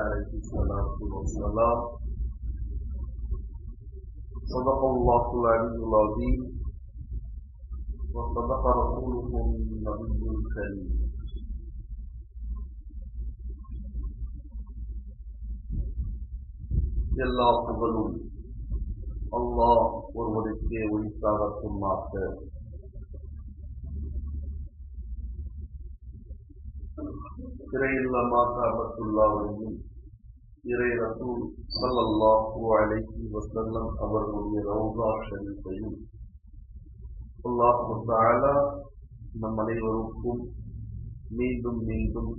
عليه الصلاة والسلام. صدق الله العلي العظيم وصدق رسوله النبي الكريم. எல்லா புகழும் அல்லாஹ் ஒருவருக்கே உரித்தாகட்டுமாக. இறையில்லமாக அபத்துல்லாவையும் இறை ரசூல் ஸல்லல்லாஹு அலைஹி வஸல்லம் அவர்களுடைய ரௌஸா ஷரீஃபையும் அல்லாஹ் தஆலா நம் அனைவருக்கும் மீண்டும் மீண்டும்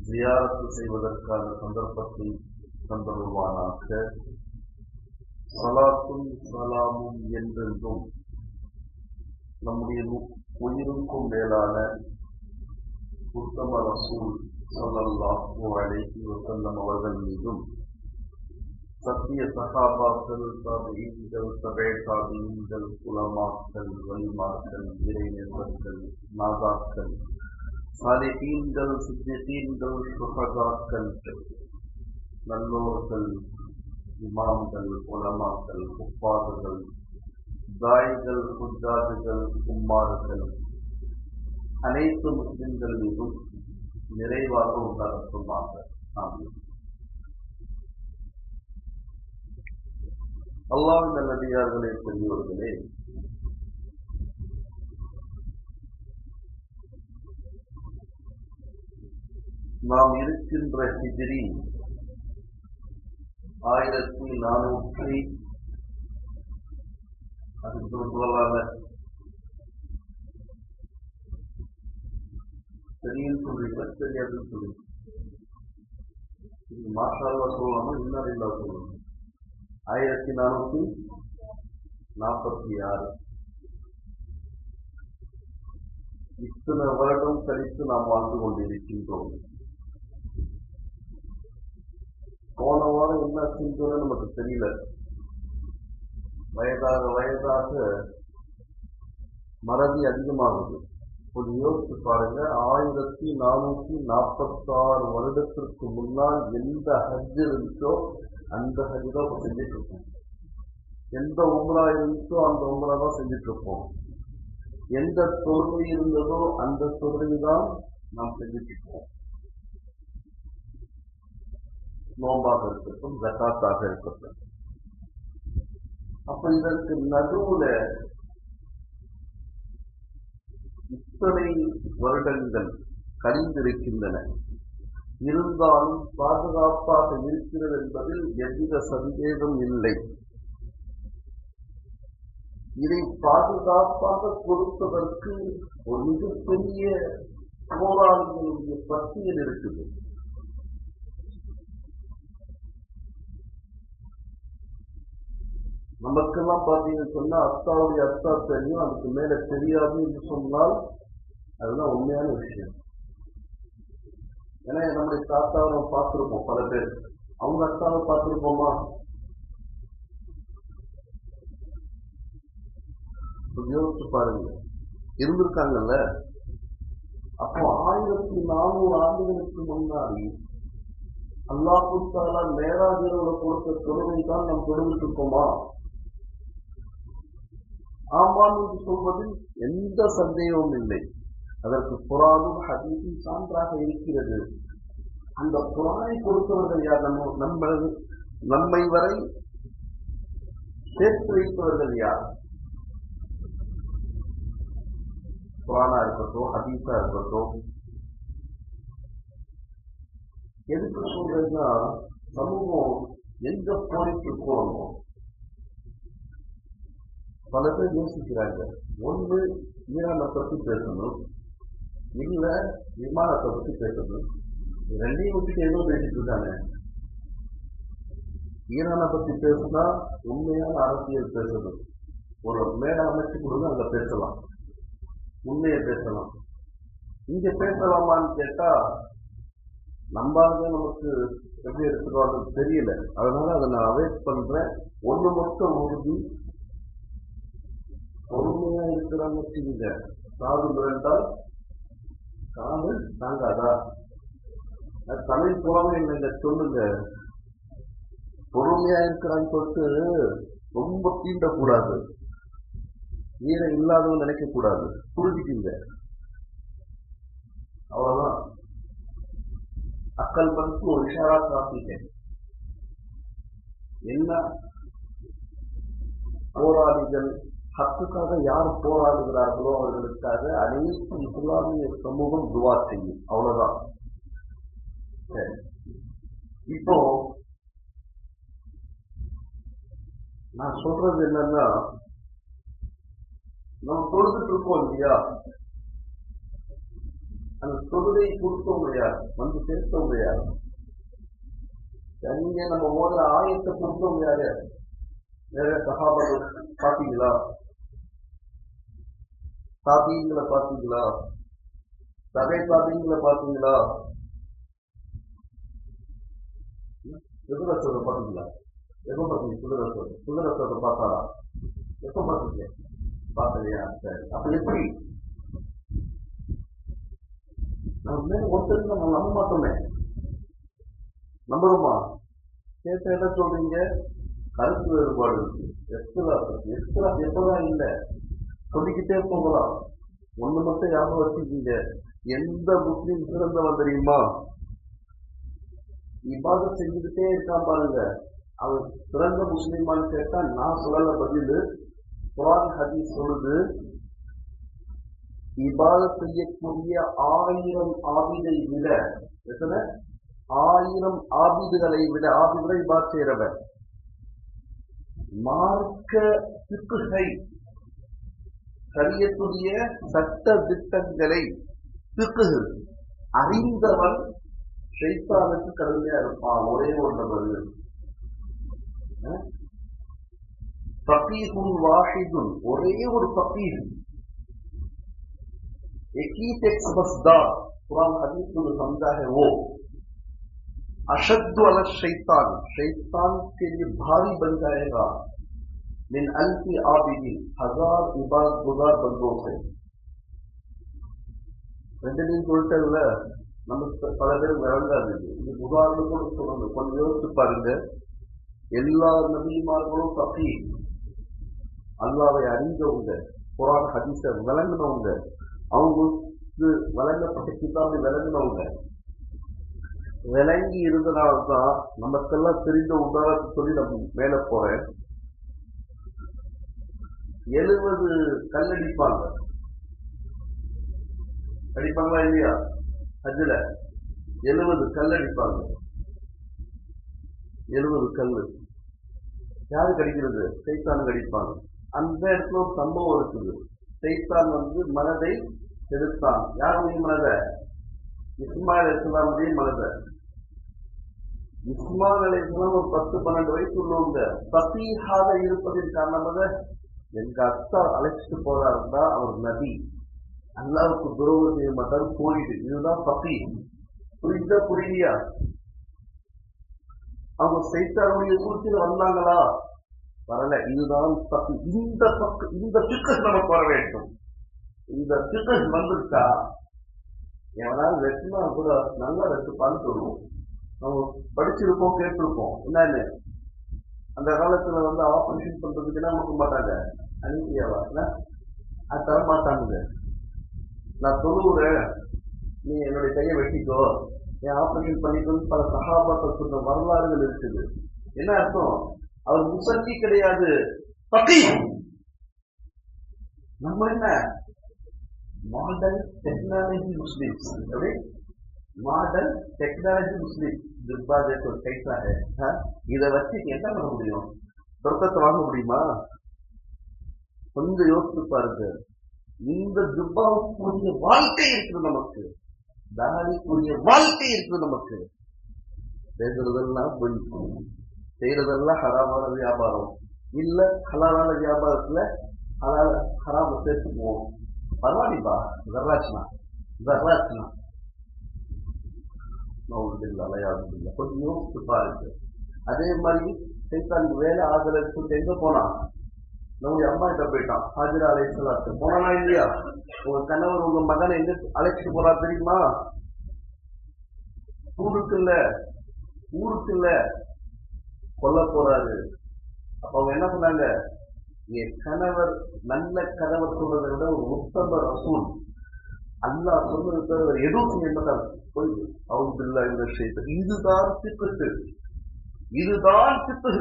ஜியாரத்து செய்வதற்கான சந்தர்ப்பத்தை தந்தருவானாக. ஸலாத்தும் ஸலாமும் என்றென்றும் நம்முடைய உயிருக்கும் மேலான உத்தம ரசூல் ஸல்லல்லாஹு அலைஹி வஸல்லம் அவர்கள் மீதும், சத்திய சஹாபாக்கள், தாபீன்கள், தபே-தாபீன்கள், உலமாக்கள், வலிமாக்கள், இறைநேசர்கள், நாதாக்கள், சாலிஹீன்கள், சித்திகீன்கள், சுஹதாக்கள், நல்லோர்கள், இமாம்கள், உலமாக்கள், குஃபார்கள், தாயிகள், ஹுஜ்ஜாஜுகள், உம்மார்கள், அனைத்து முஸ்லிம்கள் மீதும் நிறைவாக உண்டாகட்டுமாக. ஆமீன். அல்லாஹ்வின் நல்லடியார்களே, பெரியவர்களே, நாம் இருக்கின்ற ஹிஜ்ரி 1400 அதுக்கு சொல்லலாங்க, சரின்னு சொல்றீங்க, தெரியாதுன்னு சொல்லுங்க. மாஷால்லா சொல்லலாமா, இன்னாலில்லா சொல்லணும். 1446 இத்தனை வருடம் கழித்து நாம் வாழ்ந்து கொண்டிருக்கின்றோம். போன வாரம் என்ன செஞ்சோன்னு நமக்கு தெரியல. வயதாக வயதாக மறதி அதிகமாகுது. ஒரு யோசிச்சு பாருங்க, 1446 வருடத்திற்கு முன்னால் எந்த ஹஜ் இருந்துச்சோ அந்த ஹஜ் தான் செஞ்சுட்டு இருப்போம். எந்த உம்ரா இருந்துச்சோ அந்த உம்ரா தான் செஞ்சுட்டு இருப்போம். எந்த தொழுகை இருந்ததோ அந்த தொழுகை தான் நாம் செஞ்சுட்டு இருப்போம். நோம்பாக இருக்கட்டும், ஜகாத்தாக இருக்கட்டும். அப்ப இதற்கு நடுவுல இத்தனை வருடங்கள் கழிந்திருக்கின்றன. இருந்தாலும் பாதுகாப்பாக இருக்கிறது என்பதில் எவ்வித சந்தேகம் இல்லை. இதை பாதுகாப்பாக கொடுப்பதற்கு ஒரு மிகப்பெரிய போராளிகளுடைய பட்டியல் இருக்குது. நமக்கெல்லாம் பார்த்தீங்கன்னு சொன்னா அத்தாவுடைய அத்தா தெரியும், அதுக்கு மேல தெரியாது என்று சொன்னால் அதுதான் உண்மையான விஷயம். ஏன்னா நம்முடைய தாத்தாவை நம்ம பார்த்திருப்போம், பல பேர். அவங்க அத்தாவை பார்த்திருப்போமா? யோசிச்சு பாருங்க, இருந்திருக்காங்கல்ல. அப்போ 1400 ஆண்டுகளுக்கு முன்னாடி அல்லாஹ் தஆலா மேராஜ் இரவுல கொடுத்த தொழுகை தான் நாம் தொழுகிட்டு இருக்கோமா? ஆமாம் என்று சொல்வதில் எந்த சந்தேகமும் இல்லை. அதற்கு குர்ஆனும் ஹதீஸும் சான்றாக இருக்கிறது. அந்த குர்ஆனை கொடுத்தவர்கள் யார்? நம்மை வரை சேர்த்து வைத்தவர்கள் யார்? குர்ஆனா இருக்கட்டும், ஹதீஸா இருக்கட்டும். எதுக்கு சொல்றதுன்னா, சமூகம் எங்க போயிட்டு போகணும். பல பேர் யோசிக்கிறாங்க, ஒன்று ஈரானை பத்தி பேசணும், இல்ல விமானத்தை பத்தி பேசணும். ரெண்டையும் விட்டுட்டு ஏதோ பேசிட்டு இருக்காங்க. ஈரானை பத்தி பேசினா உண்மையான அரசியல் பேசணும். ஒரு மேடை அமைச்சு கொடுங்க, அங்க பேசலாம், உண்மையை பேசலாம். இங்க பேசலாமான்னு கேட்டா நம்பாக நமக்கு எப்படி எடுத்துக்காது தெரியல. அதனால அதை நான் அவாய்ட் பண்றேன். ஒண்ணு மட்டும் உறுதி, பொறுமையா இருக்கிறாங்க. காது மிரண்டால் காது தாங்காதா? தமிழ் புறமே இல்லைங்க, சொல்லுங்க. பொறுமையா இருக்கிறான்னு சொல்லிட்டு ரொம்ப தீண்டக்கூடாது, வீரம் இல்லாதவங்க நினைக்க கூடாது, புரிஞ்சுக்கிங்க. அவ்வளவுதான். அக்கல் பந்து ஒரு இஷாரா காப்பிட்டேன். என்ன போராளிகள் ஹக்குக்காக யார் போராடுகிறார்களோ அவர்களுக்காக அனைத்து இஸ்லாமிய சமூகம் துவா செய்யும். அவ்வளவுதான். சரி, இப்போ நான் சொல்றது என்னன்னா, நம்ம தொழுதுட்டு இருக்கோம் இல்லையா, அந்த தொழுதை கொடுத்தவங்க யார், வந்து சேர்த்தவங்க யார், நீங்க நம்ம ஓடுற ஆயத்தை கொடுத்தவங்க யாரு, நிறைய சகாபாக்கள் பாத்தீங்களா, தாபீன்களை பாத்தீங்களா, சகை தாபீன்களை பாத்தீங்களா, சுதரசோட பாத்தீங்களா, எப்ப பாத்தீங்க, சுதரசோட பார்த்தாரா, எப்ப பாத்தீங்க, பார்த்தலையா? சரி, அப்ப எப்படி நம்ம ஒருத்தருக்கு நம்ம நம்ப மாட்டோமே, நம்புறோமா? கேட்ட என்ன சொல்றீங்க, கருத்து வேறுபாடு இருக்கு, எப்பதான் இல்ல, சொல்லிக்கிட்டே போகலாம். ஒண்ணு மட்டும் ஞாபகம் வச்சுக்கீங்க, எந்த முஸ்லீம் சிறந்தவன் தெரியுமா, இவ்வாறு செஞ்சுக்கிட்டே இருக்கான் பாருங்க, அவன் சிறந்த முஸ்லீமான்னு கேட்டா நான் சொல்லல பதில், குர்ஆன் ஹதீஸ் சொல்லுது, இபாதத் செய்யக்கூடிய 1000 ஆபிதை விட, எத்தனை 1000 ஆபிதுகளை விட, ஆபிதுகளை இபாதத் செய்யறவன் மார்க்க ஃபிக்ஹை, ஷரியத்துடைய சட்ட திட்டங்களை ஃபிக்ஹ் அறிந்தவன் ஷைத்தானுக்கு கடுமையா இருப்பான். ஒரே ஒரு நபர், ஃபகீஹுன் வாஹிதுன், ஒரே ஒரு ஃபகீஹ், एक ही टेक्स्ट बस दार, कुरान हदीस को जो समझा है वो अशद्दु अला शैतान, शैतान के लिए भारी बन जाएगा, मिन अल्फी आबिदीन, 1000 इबादत गुजार बंदों से. ரெண்டு சொல்லிட்டல, நமக்கு பல பேர் விளங்காது. இது உதாரணம் கூட சொல்லணும், கொஞ்சம் யோசிச்சு பாருங்க. எல்லா நபிமார்களும் ஃபகீஹ், அல்லாஹ்வை அறிந்தவங்க, குர்ஆன் ஹதீஸை விளங்கினவங்க, அவங்களுக்கு வழங்கப்பட்ட கிதாபை விளங்கினவங்க, விளங்கி இருந்தனால்தான் நமக்கெல்லாம் தெரிந்த உதாரணத்தை சொல்லி நம்ம மேல போறேன். 70 கல்லடிப்பாங்க, அடிப்பாங்களா இல்லையா, ஹஜ்ல 70 கல்லடிப்பாங்க. 70 கல்லு யாருக்கு அடிக்கிறது, சைத்தானுக்கு அடிப்பாங்க. அந்த இடத்துல ஒரு சம்பவம் இருக்குது. சைத்தான் மனதை எடுத்தான். யாருடைய மனதை, இஸ்மாயில் அலைஹிஸ்ஸலாமுடைய மனதை. இஸ்மாயில் அலைஹிஸ்ஸலாம் ஒரு 10-12 வயசு உள்ளவங்க, ஃபகீஹாக இருப்பதின் காரணமாக எங்க அத்தா அழைச்சிட்டு போறாருந்தா அவர் நபி, அல்லாஹ்வுக்கு துரோகம் செய்ய மாட்டார், போயிடு, இதுதான் ஃபகீஹ். புரியுதா புரியலையா? அவங்க சைத்தானுடைய சூழ்ச்சியில வந்தாங்களா, வரல. இதுதான் ஃபகீஹ். இந்த ஃபிக்ஹ் நமக்கு வர வேண்டும். இந்த ஃபிக்ஹ் வந்துட்டா எவனால வெட்டினா கூட நல்லா வெட்டுப்பான்னு சொல்லுவோம். நம்ம படிச்சிருப்போம், கேட்டிருப்போம். என்னன்னு அந்த காலத்துல ஆபரேஷன் பண்றதுக்கு என்ன பண்ண மாட்டாங்க, அனுப்பியாவா, அது தர மாட்டாங்க. நான் சொல்லுறேன், நீ என்னுடைய கையை வெட்டிக்கோ, என் ஆபரேஷன் பண்ணிக்கோன்னு பல சஹாபாக்கள் சொன்ன வரலாறுகள் இருக்குது. என்ன அர்த்தம், அவர் முசல்லி கிடையாது, ஃபகீஹ். நம்ம என்ன modern technology Muslims, modern technology Muslim. ஜுப்பா தேசோ கைசா ஹை, இதை வச்சு என்ன பண்ண முடியும், சொர்க்கத்தை வாங்க முடியுமா? கொஞ்சம் யோசித்து பாருங்க. இந்த ஜுப்பாவுக்குரிய வாழ்க்கை இருக்குது நமக்கு, தாடிக்குரிய வாழ்க்கை இருக்குது நமக்கு. பேசுறதெல்லாம் பொய், செய்யறதெல்லாம் ஹராமான வியாபாரம், இல்ல ஹலாலான வியாபாரத்துல ஹராம சேர்த்துக்குவோம். பரவாயில்லா, ஜர்ராச்சுனா கொஞ்சம் யோசிச்சு பாருங்க. அதே மாதிரி சைத்தானுக்கு வேலை ஆதரவு சொல்லிட்டு எங்க போனா, நம்முடைய அம்மா கிட்ட போயிட்டான், ஹாஜிரா அலைஹிஸ்ஸலாத்து. போனா இல்லையா, உங்க கணவர் உங்க மகனை எங்க அழைச்சிட்டு போறா தெரியுமா, ஊருக்குள்ள ஊருக்குள்ள கொல்ல போறாரு. அப்ப அவங்க என்ன சொன்னாங்க, என் கணவர் நல்ல கணவர் சொல்றதை விட ஒரு உத்தம ரசூல் அல்லாஹ் சொன்னது எதுவும் செய்ய மாட்டாங்க. அவங்க இந்த விஷயத்தை இதுதான் சித்து, இதுதான் சித்து.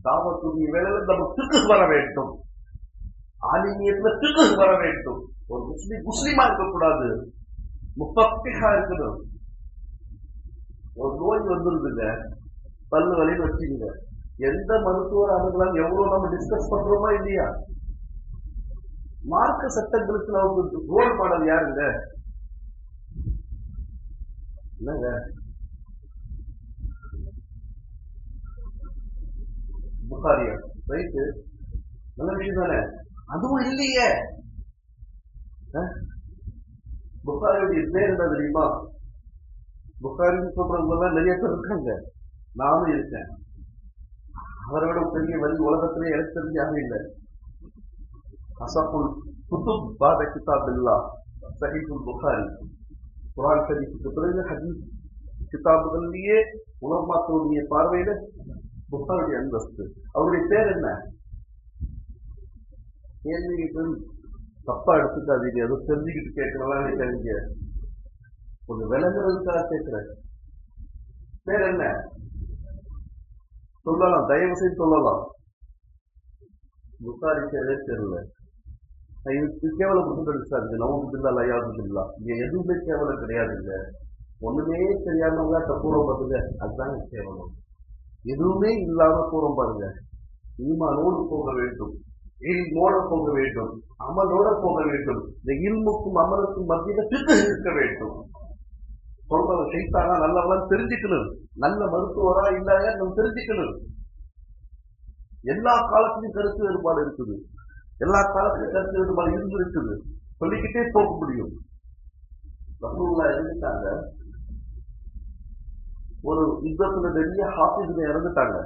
தாவத்துடைய வேலையில நம்ம சித்து வர வேண்டும், ஆலிமியத்துல சித்து வர வேண்டும். ஒரு முஸ்லீமா இருக்கக்கூடாது, முஃபக்கிஹா இருக்கணும். ஒரு நோய் வந்துருதுங்க, பல்லு வலின்னு வச்சுக்கோங்க, எந்த மருத்துவர் அணுகலாம் எவ்வளவு நம்ம டிஸ்கஸ் பண்றோமா இல்லையா? மார்க்க சட்டங்களுக்கு நமக்கு ரோல் மாடல் யாருங்க? என்னங்க புகாரியா? ரைட்டு, நல்ல விஷயம் தானே. அதுவும் இல்லையே. புகாரியுடைய பேர் என்ன தெரியுமா? புகாரின்னு சொல்றவங்க எல்லாம் நிறைய பேர் இருக்காங்க, நானும் இருக்கேன். அவரை விட பெரிய வழி உலகத்திலே எனக்கு தெரிஞ்ச யாரும் இல்லை. அசஃபுல் குதுப் பாத கிதாபில்லா சஹீஹுல் புகாரி. குர்ஆன் ஷரீஃபுக்கு பிறகு ஹதீஸ் கிதாபுகளிலேயே உலமாக்களுடைய பார்வையில புகாரியுடைய அந்தஸ்து. அவருடைய பேர் என்ன? கேள்விக்கு தப்பா எடுத்துக்காதீங்க, அதை தெரிஞ்சுக்கிட்டு கேட்கலாம் நினைக்காதீங்க, கொஞ்சம் விளங்குறதுக்காக கேட்கிறேன். பேர் என்ன சொல்லலாம், தயவு செய்து சொல்லலாம். புகாரி பேரே தெரியல. இதுக்கு கேவலப்பட்டு சார், நமக்கு இல்லா லயாது இல்லா, இங்க எதுவுமே கேவலம் கிடையாதுங்க. ஒண்ணுமே தெரியாமங்க தப்பூரம் பாருங்க, அதுதாங்க கேவலம். எதுவுமே இல்லாம பூரம் பாருங்க. ஈமானோடு போக வேண்டும், இல்மோட போக வேண்டும், அமலோட போக வேண்டும். இந்த இல்முக்கும் அமலுக்கும் மத்தியில சித்து இருக்க வேண்டும். சொல்றவன் ஷைத்தானா நல்லவன் தெரிஞ்சுக்கணும், நல்ல மருத்துவரா இல்லாத நம்ம தெரிஞ்சுக்கணும். எல்லா காலத்திலும் கருத்து வேறுபாடு இருக்குது, எல்லா காலத்திலும் கருத்து வேறுபாடு இருக்குது, சொல்லிக்கிட்டே போக முடியும். ரசூலுல்லாஹ் இருந்துட்டாங்க, ஒரு யுத்தத்துல நிறைய ஹாஃபிஸ்ல இறந்துட்டாங்க.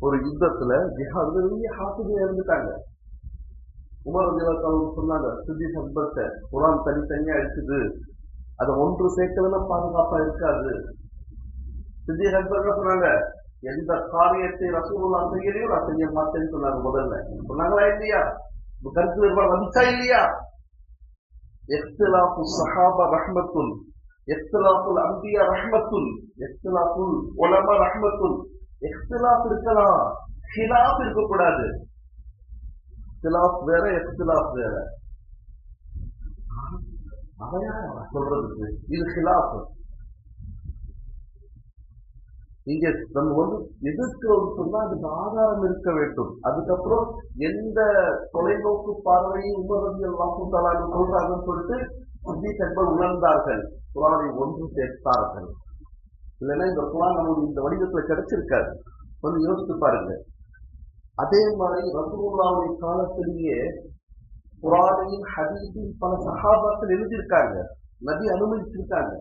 ஒரு யுத்தத்துல ஜிஹாதுல நிறைய ஹாஃபிஸ்ல இறந்துட்டாங்க. உமர் ரலியல்லாஹு சொன்னாங்க, சித்திக் அக்பர்ட்ட குர்ஆன் தனித்தனியா இருக்குது, அதை ஒன்று சேர்க்கறதுல பாதுகாப்பா இருக்காது. சித்திக் அக்பர் சொன்னாங்க, எந்த காரியத்தை ரசூலுல்லாஹ் செய்யலையோ நான் செய்ய மாட்டேன்னு சொன்னாங்க. முதல்ல சொன்னாங்களா இல்லையா? கருத்து வேறுபாடு வந்துச்சா இல்லையா? இக்திலாஃபு ஸஹாபா ரஹ்மத்துன், இக்திலாஃபுல் அன்பியா ரஹ்மத்துன், இக்திலாஃபுல் உலமா ரஹ்மத்துன். இக்திலாஃப் இருக்கலாம், ஹிலாஃப் இருக்கக்கூடாது. இக்திலாஃப் வேற, இக்திலாஃப் வேற. அவையா சொல்றதுக்கு இது ஹிலாஃப். இங்க நம்ம எதிர்க்கிறோம் சொன்னா அதுக்கு ஆதாரம் இருக்க வேண்டும். அதுக்கப்புறம் எந்த தொலைநோக்கு பார்வையும் உமர் ரலியல்லாஹு தஆலா சொல்றாங்கன்னு சொல்லிட்டு சித்திக் அக்பர் உணர்ந்தார்கள், குர்ஆனை ஒன்று சேர்த்தார்கள். இல்லைன்னா இந்த குர்ஆன் நமக்கு இந்த வடிவத்துல கிடைச்சிருக்காது. கொஞ்சம் யோசித்து பாருங்க. அதே மாதிரி ரசூலுல்லாஹ்வுடைய காலத்திலேயே குர்ஆனையும் ஹதீஸையும் பல சஹாபாக்கள் எழுதியிருக்காங்க, நபி அனுமதிச்சிருக்காங்க.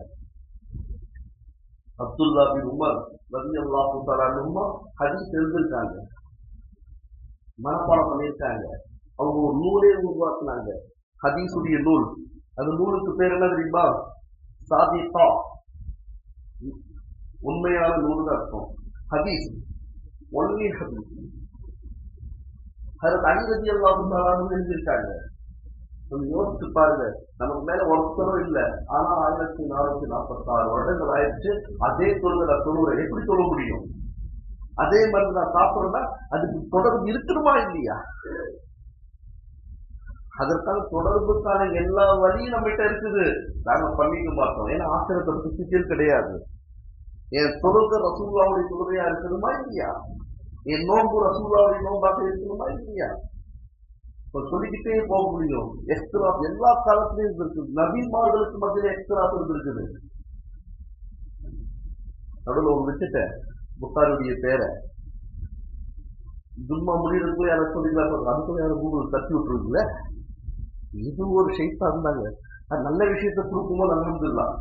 அப்துல்லா பின் உமர் ரலியல்லாஹு தஆலா அன்ஹுமா ஹதீஸ் எழுதிருக்காங்க, மனப்பாடம் பண்ணியிருக்காங்க. அவங்க ஒரு நூலே உருவாக்குனாங்க, ஹதீஸுடைய நூல். அந்த நூலுக்கு பேர் என்ன தெரியுமா? சாதிகா, உண்மையான நூல் அர்த்தம். ஹதீஸ், ஒன்லி ஹதீஸ். ஹஜ்ரத் அலி ரலியல்லாஹு தஆலா எழுதியிருக்காங்க. கொஞ்சம் யோசிச்சு பாருங்க. நமக்கு மேல ஒருத்தரும் இல்லை, ஆனா 1446 வருடங்கள் ஆயிடுச்சு. அதே தொழுகை நான் தொழுகிறேன், எப்படி சொல்ல முடியும்? அதே மாதிரி நான் சாப்பிடுறேன்னா அதுக்கு தொடர்பு இருக்கணுமா இல்லையா? அதற்கான தொடர்புக்கான எல்லா வழியும் நம்மகிட்ட இருக்குது, நாங்க பண்ணிக்க மாட்டோம். ஏன்னா ஆசிரியத்தை புத்திகள் கிடையாது. என் தொழுகை ரசூலுல்லாஹ்வுடைய தொழுகையா இருக்கணுமா இல்லையா? என் நோன்பு ரசூலுல்லாஹ்வுடைய நோன்பாக இருக்கணுமா இல்லையா? சொல்லிக்கிட்டே போக முடியும். எக்ஸ்ட்ராப் எல்லா காலத்திலையும் இருந்திருக்கு. நபிமார்களுக்கு மத்தியில எக்ஸ்ட்ராப் இருந்திருக்குது. நடுவில் ஒரு விட்டுட்டேன் புகாரியுடைய பேரை. ஜும்மா முடியறதுக்குள்ள யாரும் சொல்லிக்கலாம், அதுக்குள்ள யாரும் கூகுள் தட்டி விட்டுருக்குல்ல. இது ஒரு ஷைத்தா இருந்தாங்க. அது நல்ல விஷயத்தை கொடுக்கும்போது அல்ஹம்துலில்லாஹ்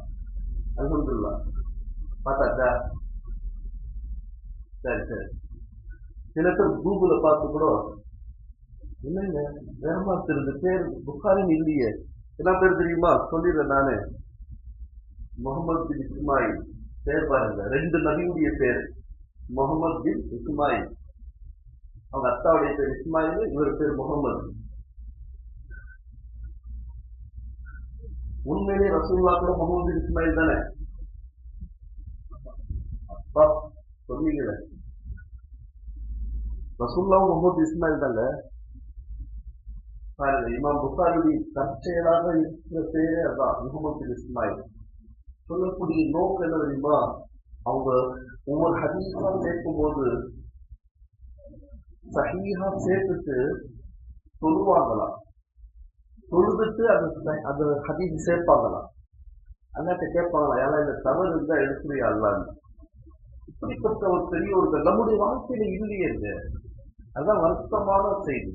அல்ஹம்துலில்லாஹ் பார்த்தாச்சா? சரி சரி. சில பேர் கூகுளை பார்த்து கூட இல்லைங்க வேறமா தெரிஞ்ச பேர் புகாரின்னு இல்லையே. என்ன பேர் தெரியுமா? சொல்லிடுறேன் நானு. முகமது பின் இஸ்மாயில் பேர் பாருங்க, 2 நபியுடைய பேர். முகமது பின் இஸ்மாயில், அவங்க அத்தாவுடைய பேர் இஸ்மாயில், இவர் பேர் முகமது. உண்மையிலே ரசூலுல்லாஹ் கூட முகமது பின் இஸ்மாயில் தானே? அப்பா சொன்னீங்களே, ரசூலுல்லாஹ் முகமது இஸ்மாயில் தாங்க. பாருங்க, இமாம் புகாரியுடைய தற்செயலாக இருக்கிற பேரே அதான், முகமது பின் இஸ்மாயில். சொல்லக்கூடிய நோக்கம் என்ன தெரியுமா? அவங்க ஒவ்வொரு ஹதீஸா சேர்க்கும் போது சஹீஹா சேர்த்துட்டு சொல்லுவாங்களாம், தொழுதுட்டு அந்த ஹதீஸ் சேர்ப்பாங்களாம். அல்லாட்ட கேட்பாங்களாம், ஏன்னா இந்த தவறு இருந்தா எடுத்துறியா அல்லான்னு. இப்படிப்பட்ட ஒரு பெரிய ஒரு நம்முடைய வாழ்க்கையில இல்லையே. அதுதான் வருத்தமான செய்தி.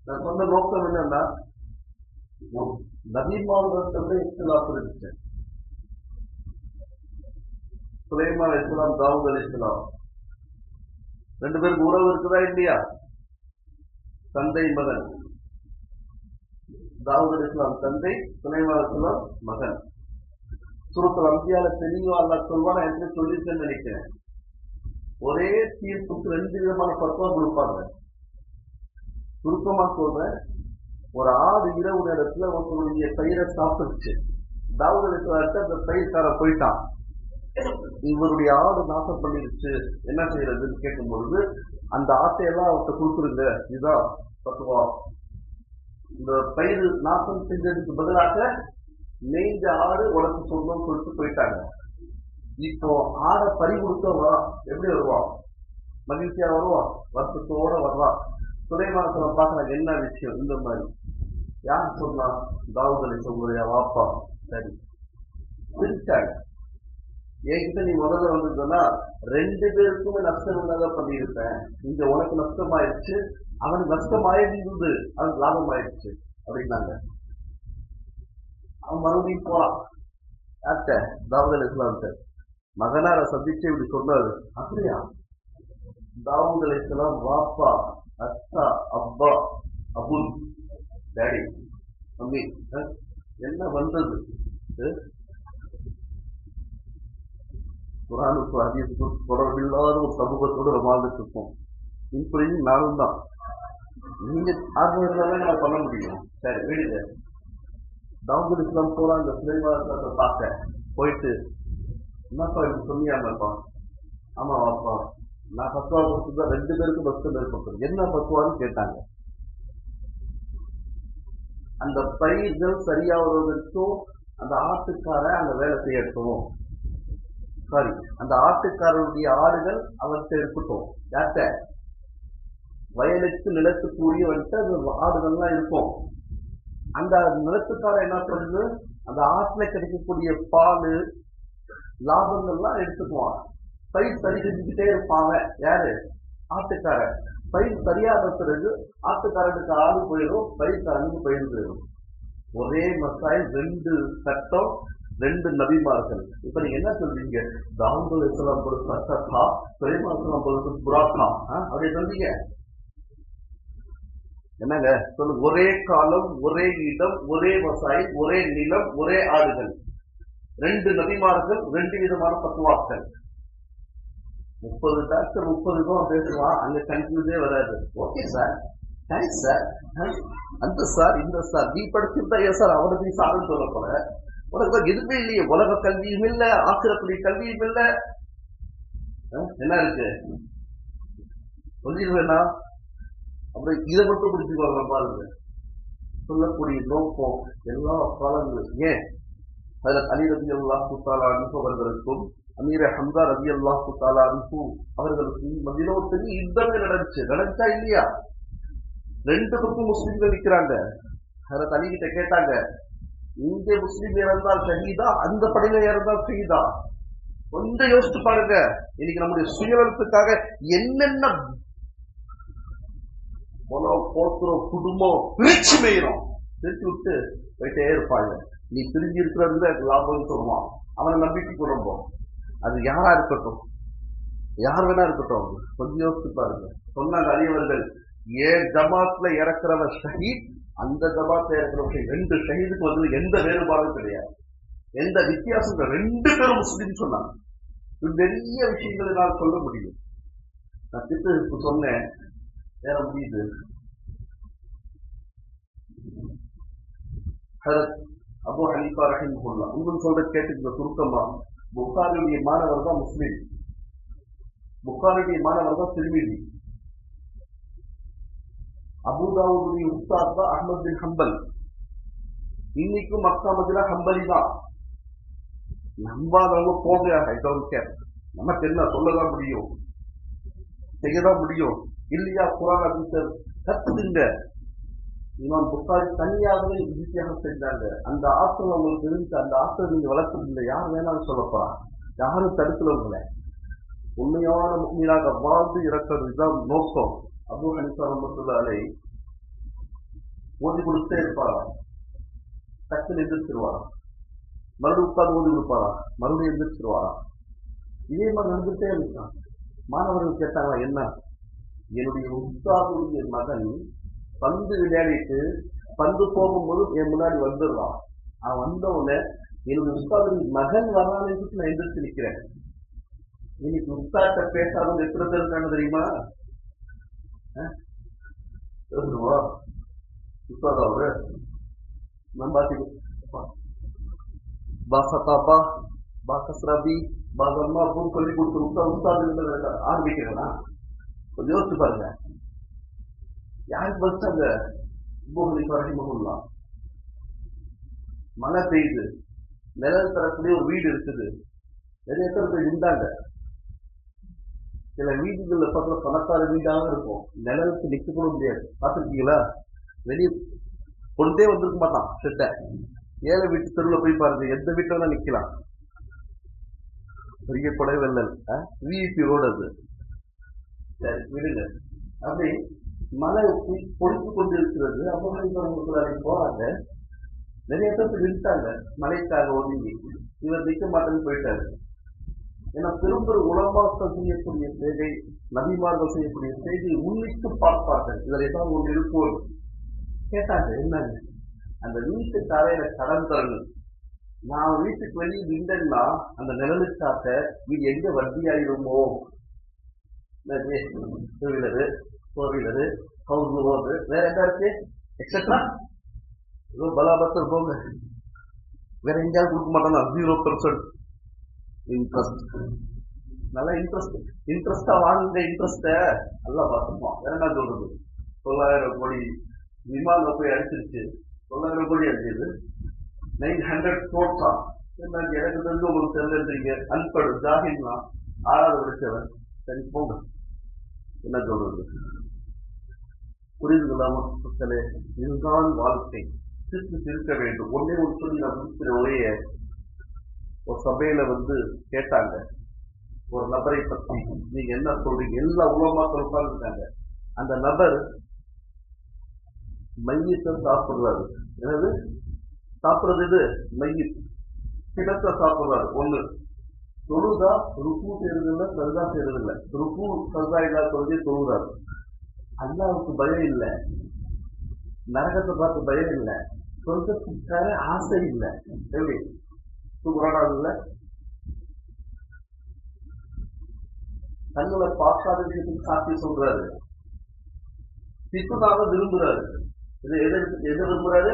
நான் சொன்ன நோக்கம் என்னன்னா, நபிமார்களிடத்துல இஸ்லாம் இருந்துச்சு. சுலைமான் அலைஹிஸ்ஸலாம், தாவூத் அலைஹிஸ்ஸலாம் 2 பேருக்கு உறவு இருக்குதா இல்லையா? தந்தை மகன். தாவூத் அலைஹிஸ்ஸலாம் தந்தை, சுலைமான் அலைஹிஸ்ஸலாம் மகன். சூரத்துல் அன்பியால தெளிவா அல்லாஹ் சொல்வானா என்று சொல்லியிருக்கேன்னு நினைக்கிறேன். ஒரே தீர்ப்புக்கு 2 விதமான பத்துவா கொடுப்பாங்க. சுருக்கமா சொல்றேன், ஒரு ஆடு இரவு நேரத்துல ஒருத்தருடைய பயிரை சாப்பிடுச்சு. தாவூத் அலைஹிஸ்ஸலாம் அந்த பயிர்கார போயிட்டான், இவருடைய ஆடு நாசம் பண்ணிருச்சு, என்ன செய்யறதுன்னு கேட்கும் பொழுது, அந்த ஆட்டையெல்லாம் அவர்கிட்ட கொடுத்துருங்க, இதுதான் பத்துவா. இந்த பயிர் நாசம் செஞ்சதுக்கு பதிலாக மேய்ஞ்ச ஆடு உனக்கு சொந்தம் சொல்லிட்டு போயிட்டாங்க. இப்போ ஆடை பறி கொடுக்க வரான், எப்படி வருவான்? மகிழ்ச்சியா வருவான், வருத்தத்தோட வருவான். சுலைமானத்துல பாக்குறாங்க, என்ன விஷயம் இந்த மாதிரி? யார் சொன்னா? தாவூத் அலைஹிஸ்ஸலாம் வாப்பா. சரி, பிரிச்சாங்க. என்கிட்ட நீ முதல்ல வந்திருந்தா 2 பேருக்குமே நஷ்டம் இல்லாத பண்ணியிருப்பேன். இங்க உனக்கு நஷ்டமாயிருச்சு, அவனுக்கு நஷ்டமாயிருந்து அது லாபமாயிருச்சு அப்படின்னாங்க. அவன் மறுபடியும் போறான். யார்கிட்ட? தாவூத் அலைஹிஸ்ஸலாம்கிட்ட. மகனார சந்திச்சு இப்படி சொன்னாரு. அப்படியா? தாவூத் அலைஹிஸ்ஸலாம் வாப்பா, அத்தா, அப்பா, அபுல், டேடி, மம்மி, என்ன வந்தது? குர்ஆனுக்கு ஹதீஸுக்கு தொடர்பில்லாத ஒரு சமூகத்தோடு வாழ்ந்துட்டு இருக்கோம். இப்படி நானும் தான். நீங்க ஆர்வம் இருந்தாலும் நம்ம பண்ண முடியும். சரி, விடுங்க. தாவூத் அலைஹிஸ்ஸலாம் போறாங்க சுலைமானத்தை பார்க்க. போயிட்டு, என்னப்பா இப்படி சொன்னியாமப்பா? ஆமா வாப்பா, நான் பத்துவா கொடுத்துதான் 2 பேருக்கும் பஸ்ட் ஏற்பட்டது. என்ன பத்துவான்னு கேட்டாங்க. அந்த பயிர்கள் சரியாவதற்கும் அந்த ஆட்டுக்காரன் அந்த வேலை செய்யட்டும். சாரி, அந்த ஆட்டுக்காரருடைய ஆடுகள் அவர்கிட்ட இருக்கட்டும். யார்கிட்ட? வயலுக்கு நிலத்துக்குரிய வந்துட்டு அந்த ஆடுகள்லாம் இருக்கும். அந்த நிலத்துக்காரன் என்ன பண்ணுது? அந்த ஆட்டுல கிடைக்கக்கூடிய பால் லாபங்கள்லாம் எடுத்துக்குவான். பயிர் சரி செஞ்சுக்கிட்டே இருப்பாங்க. யாரு? ஆட்டுக்காரன். பயிர் சரியான பிறகு ஆட்டுக்காரனுக்கு ஆடு போயிடும், பயிர்காரனுக்கு பயிர் போயிடும். ஒரே மசாயில் 2 சட்டம், 2 நபிமார்கள். இப்ப நீங்க என்ன சொல்றீங்க? தாவூத் அலைஹிஸ்ஸலாம் ஒரு சட்டா, சுலைமான் அலைஹிஸ்ஸலாம் ஒரு புறாக்கா அப்படி சொல்றீங்க. என்னங்க சொல்லு? ஒரே காலம், ஒரே இடம், ஒரே மசாயில், ஒரே நிலம், ஒரே ஆடுகள். 2 நபிமார்கள், 2 விதமான பத்துவாக்கள். 30 டாக்டர் 30 தான் பேசுவான், அங்க கன்ஃபியூஸே வராது. ஓகே சார், தேங்க்ஸ் சார், அந்த சார், இந்த சார், நீ படிச்சிருந்தா ஏன் சார் அவனுக்கு நீ சார்னு சொல்ல போற? உனக்கு எதுவுமே இல்லையே, உலக கல்வியும் இல்ல, ஆக்கிரக்கூடிய கல்வியும் இல்ல, என்ன இருக்கு சொல்லிடுவேனா? அப்புறம் இதை மட்டும் பிடிச்சுக்கோங்க பாருங்க. சொல்லக்கூடிய நோக்கம் எல்லா காலங்களும். ஏன் ஹஜ்ரத் அலி ரலியல்லாஹு தஆலா அன்ஹு அவர்களுக்கும் அமீர் ஹம்சா ரலியல்லாஹு தஆலா அன்ஹு அவர்களுக்கும் மதீனா பெரிய யுத்தமே நடந்துச்சா இல்லையா? 2 பக்கம் முஸ்லிம்கள் நிற்கிறாங்க. ஹஜ்ரத் அலி கிட்ட கேட்டாங்க, இங்கே முஸ்லிம் இறந்தால் ஷஹீதா, அந்த படையில இறந்தால் ஷஹீதா? கொஞ்சம் யோசிச்சு பாருங்க. இன்னைக்கு நம்முடைய சுயநலத்துக்காக என்னென்ன போக்குறோம், குடும்பம் பிரிச்சு மேயிரும், பிரிச்சு விட்டு போயிட்டே இருப்பாங்க. நீ பிரிஞ்சு இருக்கிறது லாபம்னு சொல்லுவான். அவனை நம்பிக்கை குடும்பம், அது யாரா இருக்கட்டும், யார் வேணா இருக்கட்டும், கொஞ்சம் யோசிச்சு பாருங்க. சொன்னாங்க அலியவர்கள், ஏன் ஜமாத்ல இறக்குறவன் ஷஹீத், அந்த ஜமாத்ல இறக்குறவன் 2 ஷஹீதுக்கு வந்து எந்த வேறுபாடும் கிடையாது, எந்த வித்தியாசம். 2 பேரும் முஸ்லீம் சொன்னாங்க. நிறைய விஷயங்களை நான் சொல்ல முடியும். நான் திட்டத்துக்கு சொன்னேன், வேற முடியுது. அபூ ஹனீஃபா ரஹிமஹுல்லாஹ் உங்களுக்கு சொல்ற கேட்டுக்கிற சுருக்கமா, புகாரியுடைய மாணவர் தான் முஸ்லிம், புகாரியுடைய மாணவர் தான் திர்மிதி, அபூதாவுடைய உஸ்தாத் தான் அஹ்மத் பின் ஹம்பல். இன்னைக்கும் மக்கா மதீனா ஹம்பலி தான். நம்பாதவங்க போகையாக நமக்கு என்ன சொல்லதான் முடியும், செய்யதான் முடியும் இல்லையா? குர்ஆன் ஹதீஸை கத்துங்க. இமாம் புகாரி தனியாகவே ஈஸியாக செஞ்சாங்க. அந்த ஆற்றல் அவங்களுக்கு இருந்துச்சு. அந்த ஆற்றல் நீங்க வளர்க்கறதில்லை, யார் வேணாலும் சொல்ல போறா, யாரும் தடுக்கல உங்களை. உண்மையான முக்மீனாக வாழ்ந்து இறக்கிறது இதுதான் நோக்கம். அபூ ஹனீஃபா ரஹ்மத்துல்லாஹி அலைஹி ஓதி கொடுத்தே இருப்பாரா, டக்குன்னு எந்திரிச்சிருவாரா, மறுபடியும் உட்கார்ந்து ஓதி கொடுப்பாரா, மறுபடியும் எந்திரிச்சிருவாரா. இதே மாதிரி நடந்துட்டே இருக்கான். மாணவர்கள் கேட்டாங்களா, என்ன? என்னுடைய உஸ்தாதுடைய மகன் பந்து விளையாடிட்டு பந்து போகும்போது என் முன்னாடி வந்துடுறான். அவன் வந்தவுடனே என்னுடைய உஸ்தாதுடைய மகன் வரான்னு நான் எந்திரிச்சு நிற்கிறேன். இன்னைக்கு உஸ்தாட்ட பேசாதவங்க எத்தனை பேர் இருக்காங்க தெரியுமா? உஸ்தாத் அவரு நம்பாத்தி பாசத்தாப்பா பாக்கஸ்ராபி பாகம்மா அப்படின்னு சொல்லி கொடுத்து உஸ்தாது ஆரம்பிக்கிறேன்னா கொஞ்சம் யோசிச்சு பாருங்க. யாருக்கு படிச்சாங்க? அபூ ஹனீஃபா ரஹிமஹுல்லாஹ். மழை பெய்யுது, நிழல் தரக்கூடிய ஒரு வீடு இருக்குது, நிறைய பேர் இருந்தாங்க. சில வீடுகள்ல பார்க்குற பணக்கார வீடாக இருக்கும், நிழலுக்கு நிற்க கூட முடியாது. பார்த்துருக்கீங்களா? வெளியே கொண்டே வந்திருக்க மாட்டான் செட்ட. ஏழை வீட்டு தெருவில் போய் பாருங்க, எந்த வீட்டில் தான் நிற்கலாம். பெரிய கொடை வெள்ளல் விஐபி ரோடு அது. சரி விடுங்க. அப்படி மழை பொழித்து கொண்டு இருக்கிறது. அப்போ போறாங்க, நிறைய பேர் நின்ட்டாங்க மழைக்காக ஒதுங்கி. இவர் நிற்க மாட்டேன்னு போயிட்டாரு. ஏன்னா பெரும்பெரும் உலமாக்கள் செய்யக்கூடிய சேவை, நபிமார்கள் செய்யக்கூடிய செய்தியை முன்னிட்டு பார்ப்பார்கள். இதில் ஏதாவது ஒன்று இருக்கும். கேட்டாங்க, என்னங்க அந்த வீட்டு தரையில கடன் தரணும், நான் வீட்டுக்கு வெளியே நின்றேன்னா அந்த நிழலுக்காக இது எங்க வட்டி ஆயிடுமோ? Two wheeler, four wheeler, house ஓடு, வேற எங்க இருக்கு எக்ஸெட்ரா, ஏதோ பலாபத்தர் போங்க, வேற எங்கேயாவது கொடுக்க மாட்டானா? 0% இன்ட்ரெஸ்ட். நல்லா இன்ட்ரெஸ்டா வாங்குங்க. இன்ட்ரெஸ்ட நல்லா பார்த்துப்போம். வேற என்ன சொல்றது? 900 கோடி விமானம் போய் அடிச்சிருச்சு. 900 கோடி அடிச்சது 900 கோட்ஸா. எனக்கு தெரிஞ்சு உங்களுக்கு தெரிஞ்சிருந்தீங்க. அன்படு ஜாகின்லாம் 6வது படிச்சவன். சரி போங்க, என்ன சொல்றது? புரியுதுங்களா மக்களே? இதுதான் வாழ்க்கை. சிரிக்க வேண்டும். ஒன்னே ஒரு சொல்லி நான் முடிக்கிற ஒரே. ஒரு சபையில கேட்டாங்க ஒரு நபரை பத்தி, நீங்க என்ன சொல்றீங்க? எல்லா உலமாக்கள் உட்கார்ந்துருக்காங்க. அந்த நபர் மையத்தை சாப்பிடுறாரு. என்னது சாப்பிடுறது? இது மையத் கிடத்த சாப்பிடுறாரு. ஒண்ணு தொழுதா ருக்கு செய்யறதில்லை, சர்தா செய்யறதில்லை. ருக்கு சர்தா இல்லாத தொழுதே தொழுறாரு. அல்லாவுக்கு பயம் இல்லை, நரகத்தை பார்த்து பயம் இல்லை, சொர்க்கத்துக்கார ஆசை இல்லை. எப்படி சூப்பரான தங்களை பார்க்காத விஷயத்துக்கு சாட்சி சொல்றாரு. சித்துனாக விரும்புறாரு. எதை விரும்புறாரு?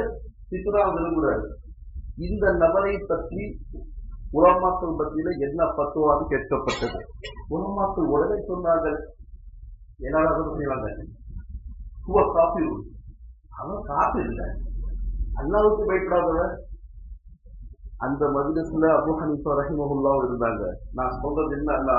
சித்துனாக விரும்புறாரு. இந்த நபரை பற்றி உலமாக்கள் மத்தியில என்ன பத்துவான்னு கேட்கப்பட்டது. உலமாக்கள் உடனே சொன்னார்கள், என்னால செய்வாங்க, காப்பி, அவன் காப்பி இல்லை, அல்லாவுக்கு பயப்படாதவர். அந்த மஜ்லிஸ்ல அபூ ஹனீஃபா ரஹிமஹுல்லாஹ் இருந்தாங்க. நான் சொல்றது என்னன்னா,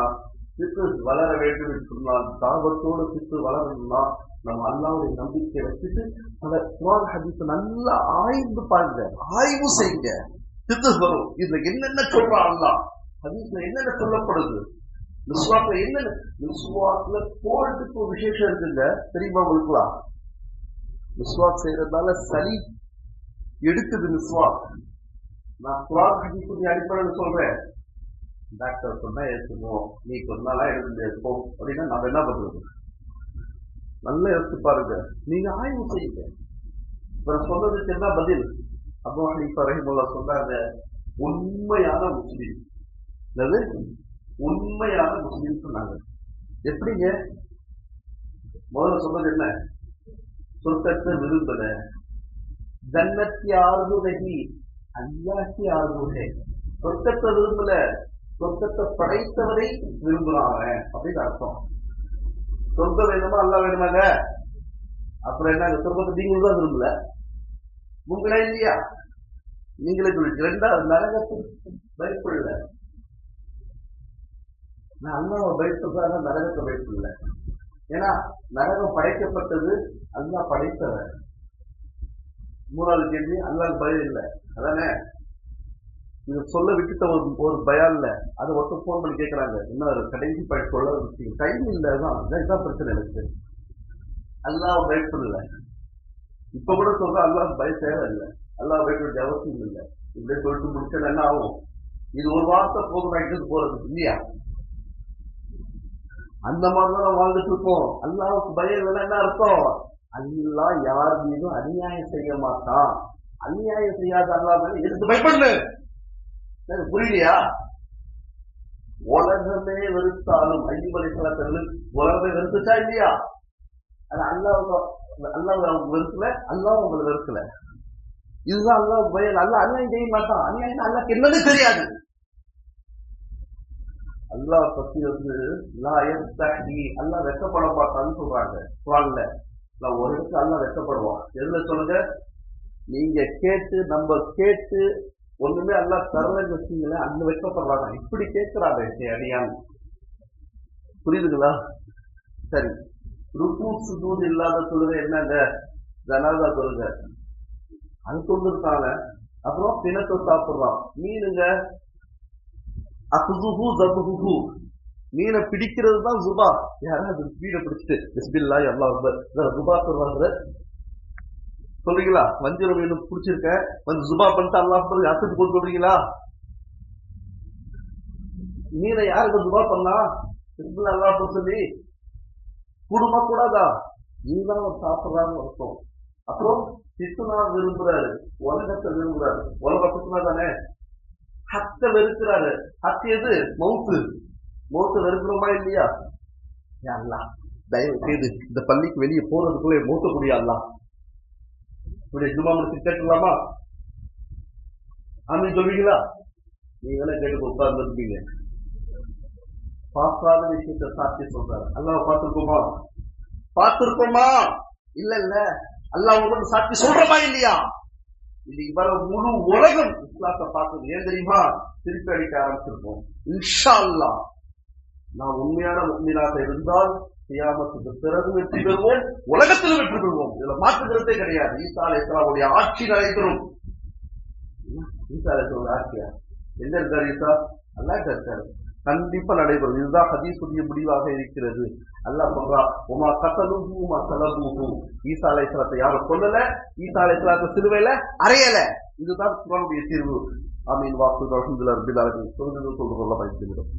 சித்து வளர வேண்டும் என்று சொன்னால், தாபத்தோடு சித்து வளரணும்னா நம்ம அல்லாவுடைய நம்பிக்கை வச்சுட்டு அந்த குர்ஆன் ஹதீஸை நல்லா ஆய்ந்து பாருங்க, ஆய்வு செய்யுங்க. சித்து வரும். இதுல என்னென்ன சொல்றான் அல்லாஹ், ஹதீஸ்ல என்னென்ன சொல்லப்படுது, மிஸ்வாக்ல என்னென்ன, மிஸ்வாக்ல கோல்டுக்கு ஒரு விசேஷம் இருக்குங்க, தெரியுமா உங்களுக்குலாம்? மிஸ்வாக் செய்யறதுனால சளி எடுக்குது மிஸ்வாக். நான் குர்ஆன் ஹதீஸுடைய அடிப்படையில் சொல்றேன். டாக்டர் சொன்னா எடுத்துக்குவோம், நீ சொன்னாலாம் எடுத்து எடுப்போம் அப்படின்னா நம்ம என்ன பண்றது? நல்லா எடுத்து பாருங்க, நீங்க ஆய்வு செய்யுங்க. இப்ப சொன்னதுக்கு என்ன பதில்? அபூ ஹனீஃபா ரஹிமஹுல்லாஹ் சொன்னாங்க, உண்மையான முஸ்லிம், உண்மையான முஸ்லீம் சொன்னாங்க. எப்படிங்க? முதல்ல சொன்னது என்ன? சொர்க்கத்தை விரும்பல. ஜன்னத்தி ஆர்வதகி அல்லாஹ்கி ஆர்வதே. சொர்க்கத்தை விரும்பல, சொர்க்கத்தை படைத்தவரை விரும்புறாங்க அப்படின்னு அர்த்தம். சொர்க்கம் வேணுமா அல்லாஹ் வேணுமாங்க? அப்புறம் என்ன? சொர்க்கத்தை நீங்களும் தான் விரும்பல, உங்களே இல்லையா? நீங்களே சொல்லிட்டு. ரெண்டாவது, நரகத்துக்கு பயப்படல. நான் அல்லாஹ் பயப்படுறாங்க, நரகத்தை பயப்படல. ஏன்னா நரகம் படைக்கப்பட்டது, அல்லாஹ் படைத்தவர். மூணாவது கேள்வி, அல்லாஹ் பயம் இல்லை அதானே? இது சொல்ல விட்டுட்ட ஒரு பயம் இல்ல. அதை ஒருத்தர் போன் பண்ணி கேட்கறாங்க, என்ன கடைசி பயிர் சொல்ல டைம் இல்லதான், இதான் பிரச்சனை எனக்கு. அல்லாஹ் பயப்படல. இப்ப கூட சொல்ற அல்லாஹ் பய தேவை இல்லை, அல்லாஹ் பயப்பட அவசியம் இல்லை. இப்படி சொல்லிட்டு முடிச்சா என்ன ஆகும்? இது ஒரு வார்த்தை போதும் ஆகிட்டு போறது இல்லையா? அந்த மாதிரிதான் வாழ்ந்துட்டு இருக்கோம். அல்லாஹ்வுக்கு பயம் இல்லைன்னா என்ன அர்த்தம்? அல்லாஹ் யார் மீதும் அநியாயம் செய்ய மாட்டான். அநியாயம் செய்யாத அல்லாஹ் எதுக்கு பயப்படல? புரியலையா? உலகமே வெறுத்தாலும் ஐயூப் அலைஹிஸ்ஸலாம் உலகமே வெறுத்துச்சா இல்லையா? அது அல்லாஹ் வெறுக்கல, அல்லாஹ் உங்களை வெறுக்கல. இதுதான் அல்லாஹ் பயம். அல்லாஹ் அநியாயம் செய்ய மாட்டான். அநியாயம் அல்லாஹ்க்கு என்னன்னு தெரியாது. அல்லாஹ் பத்தி அல்லாஹ் வெட்டப்பட மாட்டான்னு சொல்றாங்க குர்ஆன்ல. நான் ஒரு இடத்துல அல்லாஹ் வெட்டப்படுவான். எதுல சொல்லுங்க? நீங்க கேட்டு, நம்ம கேட்டு ஒண்ணுமே அல்லாஹ் தரலன்னு வச்சீங்களேன், அந்த வெட்டப்படுறாங்க. இப்படி கேட்கிறாங்க அடியான். புரியுதுங்களா? சரி, ருக்கு சுஜூத் இல்லாத தொழுகை என்னங்க? ஜனாதா தொழுகை, அது சொல்லிருக்காங்க. அப்புறம் பிணத்தை சாப்பிடுறான். மீனுங்க, அசுஹு ஜபுஹு, மீனை பிடிக்கிறது தான் ஜுபா. யாராவது மீனை பிடிச்சிட்டு பிஸ்மில்லாஹ் அல்லாஹ் அக்பர் ஜுபா சொல்றாங்க சொல்றீங்களா? வஞ்சிர மீன் பிடிச்சிருக்க வந்து ஜுபா பண்ணிட்டு அல்லாஹ் அக்பர் அசத்து போட்டு சொல்றீங்களா? மீனை யாருக்கு ஜுபா பண்ணா பிஸ்மில்லாஹ் அல்லாஹ் அக்பர் சொல்லி கூடுமா கூடாதா? நீதான் ஒரு சாப்பிடுறான்னு அர்த்தம். அப்புறம் சித்துனா விரும்புறாரு, உலகத்தை விரும்புறாரு. உலக சித்துனா தானே. ஹத்த வெறுக்கிறாரு. ஹத்து எது? மவுத்து. மவுத்து வெறுக்கிறோமா இல்லையா? அல்லாஹ் தயவு செய்து இந்த பள்ளிக்கு வெளியே போறதுக்குள்ளே மௌத்தக்கூடிய அல்லாஹ் இப்படி ஜும்மா முடிச்சு கேட்டுக்கலாமா? ஆமீன் சொல்வீங்களா? நீங்களே கேட்டு உட்கார்ந்து இருப்பீங்க. பார்க்காத விஷயத்தை சாட்சி சொல்றாரு. அல்லாஹ் பார்த்திருக்கோமா? பார்த்திருக்கோமா? இல்ல இல்ல, அல்லாஹ் உங்களுக்கு சாட்சி சொல்றமா இல்லையா? இன்னைக்கு வர முழு உலகம் இஸ்லாத்தை பார்க்கணும். ஏன் தெரியுமா? திருப்பி அடிக்க ஆரம்பிச்சிருக்கோம். இன்ஷா அல்லாஹ் நான் உண்மையான முஃமினாக இருந்தால் கியாமத்துக்கு பிறகு வெற்றி பெறுவோம், உலகத்தில் வெற்றி பெறுவோம். இதுல மாற்றுகிறதே கிடையாது. ஈசா அலைஹிஸ்ஸலாமுடைய ஆட்சி நடைபெறும். ஈசா அலைஹிஸ்ஸலாமுடைய ஆட்சியா எங்க இருக்காரு? ஈசா அல்லாஹ் இருக்காரு, கண்டிப்பா நடைபெறும். இதுதான் ஹதீஸுடைய முடிவாக இருக்கிறது. அல்லாஹ் சொல்றா, உமா கத்தலுஹு உமா ஸலபுஹு. ஈசா அலைஹிஸ்ஸலாத்தை யாரும் கொல்லல, ஈசா அலைஹிஸ்ஸலாத்தை சிலுவையில அறையல. இதுதான் குர்ஆனுடைய தீர்வு. ஆமீன். வாக்கு அல்ஹம்துலில்லாஹி ரப்பில் ஆலமீன். சொல்றது சொல்றதெல்லாம் பயன்படுத்தும்.